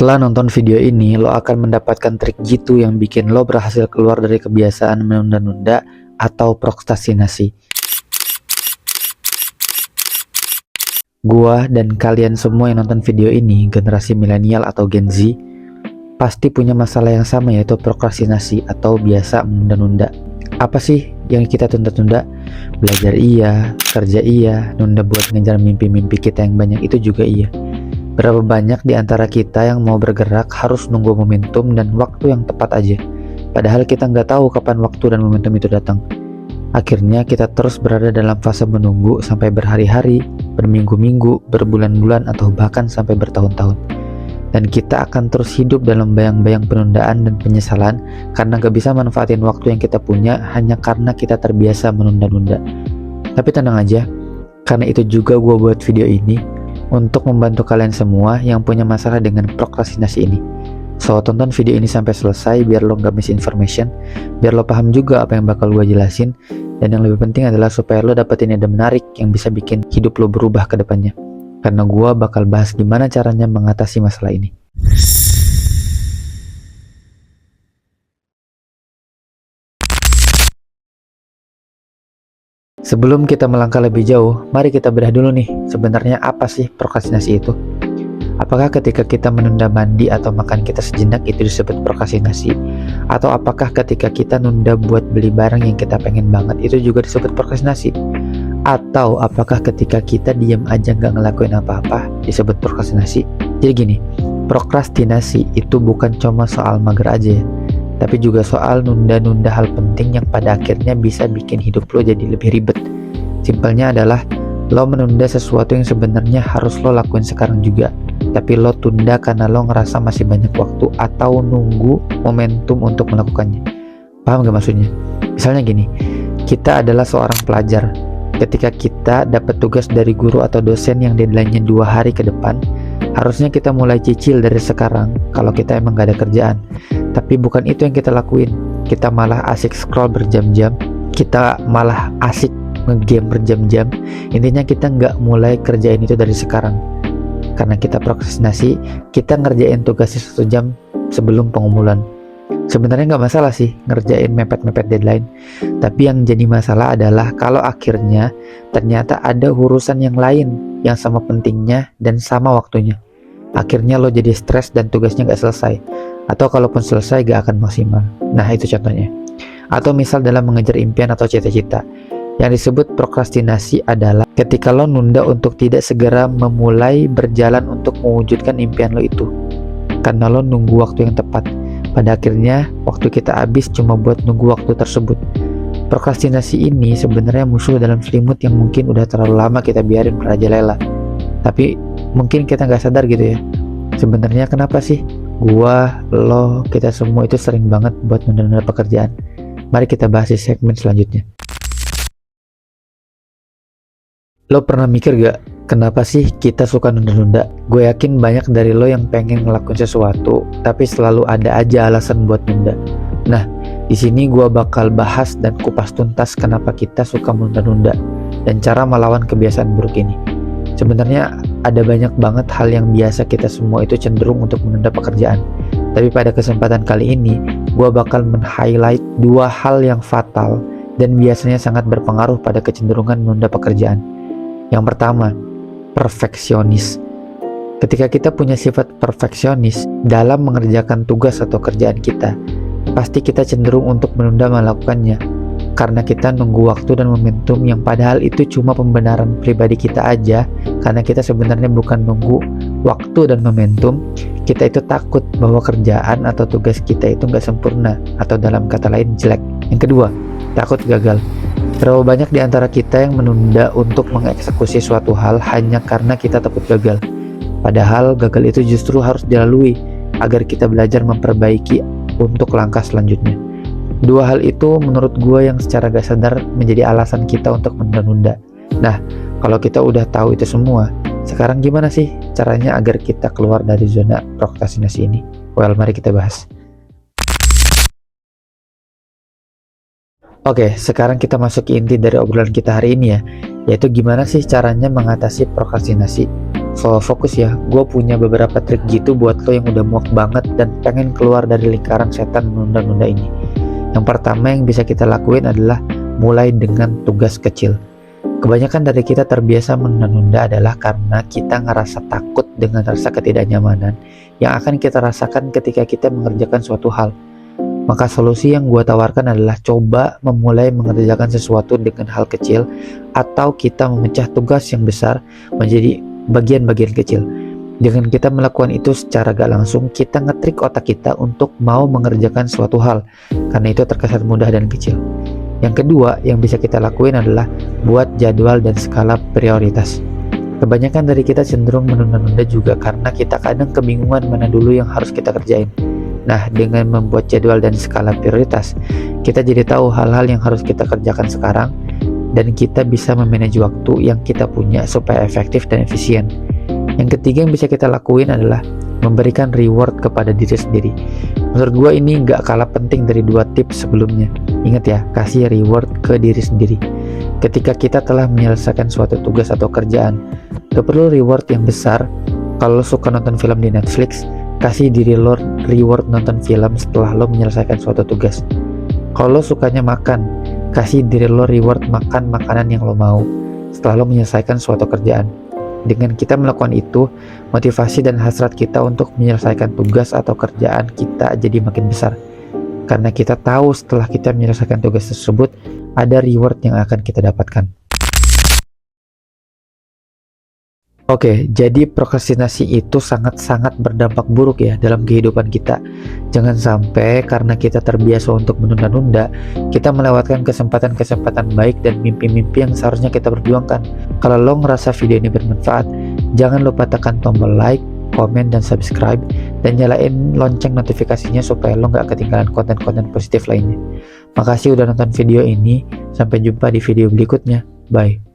Setelah nonton video ini, lo akan mendapatkan trik jitu yang bikin lo berhasil keluar dari kebiasaan menunda-nunda atau prokrastinasi. Gua dan kalian semua yang nonton video ini, generasi milenial atau Gen Z, pasti punya masalah yang sama, yaitu prokrastinasi atau biasa menunda-nunda. Apa sih yang kita tunda-tunda? Belajar iya, kerja iya, nunda buat ngejar mimpi-mimpi kita yang banyak itu juga iya. Berapa banyak di antara kita yang mau bergerak harus nunggu momentum dan waktu yang tepat aja. Padahal kita nggak tahu kapan waktu dan momentum itu datang. Akhirnya kita terus berada dalam fase menunggu sampai berhari-hari, berminggu-minggu, berbulan-bulan, atau bahkan sampai bertahun-tahun. Dan kita akan terus hidup dalam bayang-bayang penundaan dan penyesalan karena nggak bisa manfaatin waktu yang kita punya hanya karena kita terbiasa menunda-nunda. Tapi tenang aja, karena itu juga gue buat video ini untuk membantu kalian semua yang punya masalah dengan prokrastinasi ini. So, tonton video ini sampai selesai biar lo gak misinformation, biar lo paham juga apa yang bakal gue jelasin, dan yang lebih penting adalah supaya lo dapetin ide menarik yang bisa bikin hidup lo berubah ke depannya. Karena gue bakal bahas gimana caranya mengatasi masalah ini. Sebelum kita melangkah lebih jauh, mari kita bedah dulu nih, sebenarnya apa sih prokrastinasi itu? Apakah ketika kita menunda mandi atau makan kita sejenak itu disebut prokrastinasi? Atau apakah ketika kita nunda buat beli barang yang kita pengen banget itu juga disebut prokrastinasi? Atau apakah ketika kita diam aja nggak ngelakuin apa-apa disebut prokrastinasi? Jadi gini, prokrastinasi itu bukan cuma soal mager aja ya, tapi juga soal nunda-nunda hal penting yang pada akhirnya bisa bikin hidup lo jadi lebih ribet. Simpelnya adalah lo menunda sesuatu yang sebenarnya harus lo lakuin sekarang juga, tapi lo tunda karena lo ngerasa masih banyak waktu atau nunggu momentum untuk melakukannya. Paham gak maksudnya? Misalnya gini, kita adalah seorang pelajar. Ketika kita dapat tugas dari guru atau dosen yang deadline-nya 2 hari ke depan, harusnya kita mulai cicil dari sekarang kalau kita emang gak ada kerjaan. Tapi bukan itu yang kita lakuin. Kita malah asik scroll berjam-jam, kita malah asik nge-game berjam-jam. Intinya kita nggak mulai kerjain itu dari sekarang. Karena kita prokrastinasi, kita ngerjain tugasnya 1 jam sebelum pengumuman. Sebenarnya nggak masalah sih ngerjain mepet-mepet deadline. Tapi yang jadi masalah adalah kalau akhirnya ternyata ada urusan yang lain yang sama pentingnya dan sama waktunya. Akhirnya lo jadi stres dan tugasnya nggak selesai. Atau kalaupun selesai gak akan maksimal. Nah itu contohnya. Atau misal dalam mengejar impian atau cita-cita, yang disebut prokrastinasi adalah ketika lo nunda untuk tidak segera memulai berjalan untuk mewujudkan impian lo itu, karena lo nunggu waktu yang tepat. Pada akhirnya waktu kita habis cuma buat nunggu waktu tersebut. Prokrastinasi ini sebenarnya musuh dalam selimut yang mungkin udah terlalu lama kita biarin merajalela. Tapi mungkin kita gak sadar gitu ya. Sebenarnya kenapa sih gua, lo, kita semua itu sering banget buat menunda-nunda pekerjaan? Mari kita bahas di segmen selanjutnya. Lo pernah mikir gak, kenapa sih kita suka nunda-nunda? Gue yakin banyak dari lo yang pengen ngelakuin sesuatu, tapi selalu ada aja alasan buat nunda. Nah, di sini gue bakal bahas dan kupas tuntas kenapa kita suka menunda-nunda dan cara melawan kebiasaan buruk ini. Sebenarnya ada banyak banget hal yang biasa kita semua itu cenderung untuk menunda pekerjaan. Tapi pada kesempatan kali ini, gue bakal men-highlight 2 hal yang fatal dan biasanya sangat berpengaruh pada kecenderungan menunda pekerjaan. Yang pertama, perfeksionis. Ketika kita punya sifat perfeksionis dalam mengerjakan tugas atau kerjaan kita, pasti kita cenderung untuk menunda melakukannya. Karena kita nunggu waktu dan momentum yang padahal itu cuma pembenaran pribadi kita aja. Karena kita sebenarnya bukan nunggu waktu dan momentum, kita itu takut bahwa kerjaan atau tugas kita itu nggak sempurna, atau dalam kata lain jelek. Yang kedua, takut gagal. Terlalu banyak di antara kita yang menunda untuk mengeksekusi suatu hal hanya karena kita takut gagal. Padahal gagal itu justru harus dilalui agar kita belajar memperbaiki untuk langkah selanjutnya. 2 hal itu menurut gue yang secara gak sadar menjadi alasan kita untuk menunda-nunda. Nah, kalau kita udah tahu itu semua, sekarang gimana sih caranya agar kita keluar dari zona prokrastinasi ini? Well, mari kita bahas. Oke, sekarang kita masuk ke inti dari obrolan kita hari ini ya, yaitu gimana sih caranya mengatasi prokrastinasi. So fokus ya, gue punya beberapa trik gitu buat lo yang udah muak banget dan pengen keluar dari lingkaran setan menunda-nunda ini. Yang pertama yang bisa kita lakuin adalah mulai dengan tugas kecil. Kebanyakan dari kita terbiasa menunda-nunda adalah karena kita ngerasa takut dengan rasa ketidaknyamanan yang akan kita rasakan ketika kita mengerjakan suatu hal. Maka solusi yang gue tawarkan adalah coba memulai mengerjakan sesuatu dengan hal kecil, atau kita memecah tugas yang besar menjadi bagian-bagian kecil. Dengan kita melakukan itu secara gak langsung, kita ngetrik otak kita untuk mau mengerjakan suatu hal, karena itu terkesan mudah dan kecil. Yang kedua yang bisa kita lakuin adalah buat jadwal dan skala prioritas. Kebanyakan dari kita cenderung menunda-nunda juga karena kita kadang kebingungan mana dulu yang harus kita kerjain. Nah, dengan membuat jadwal dan skala prioritas, kita jadi tahu hal-hal yang harus kita kerjakan sekarang, dan kita bisa memanage waktu yang kita punya supaya efektif dan efisien. Yang ketiga yang bisa kita lakuin adalah memberikan reward kepada diri sendiri. Menurut gue ini gak kalah penting dari 2 tips sebelumnya. Ingat ya, kasih reward ke diri sendiri. Ketika kita telah menyelesaikan suatu tugas atau kerjaan, gak perlu reward yang besar. Kalau lo suka nonton film di Netflix, kasih diri lo reward nonton film setelah lo menyelesaikan suatu tugas. Kalau lo sukanya makan, kasih diri lo reward makan makanan yang lo mau setelah lo menyelesaikan suatu kerjaan. Dengan kita melakukan itu, motivasi dan hasrat kita untuk menyelesaikan tugas atau kerjaan kita jadi makin besar. Karena kita tahu setelah kita menyelesaikan tugas tersebut, ada reward yang akan kita dapatkan. Oke, jadi prokrastinasi itu sangat-sangat berdampak buruk ya dalam kehidupan kita. Jangan sampai karena kita terbiasa untuk menunda-nunda, kita melewatkan kesempatan-kesempatan baik dan mimpi-mimpi yang seharusnya kita perjuangkan. Kalau lo ngerasa video ini bermanfaat, jangan lupa tekan tombol like, komen, dan subscribe, dan nyalain lonceng notifikasinya supaya lo nggak ketinggalan konten-konten positif lainnya. Makasih udah nonton video ini, sampai jumpa di video berikutnya. Bye.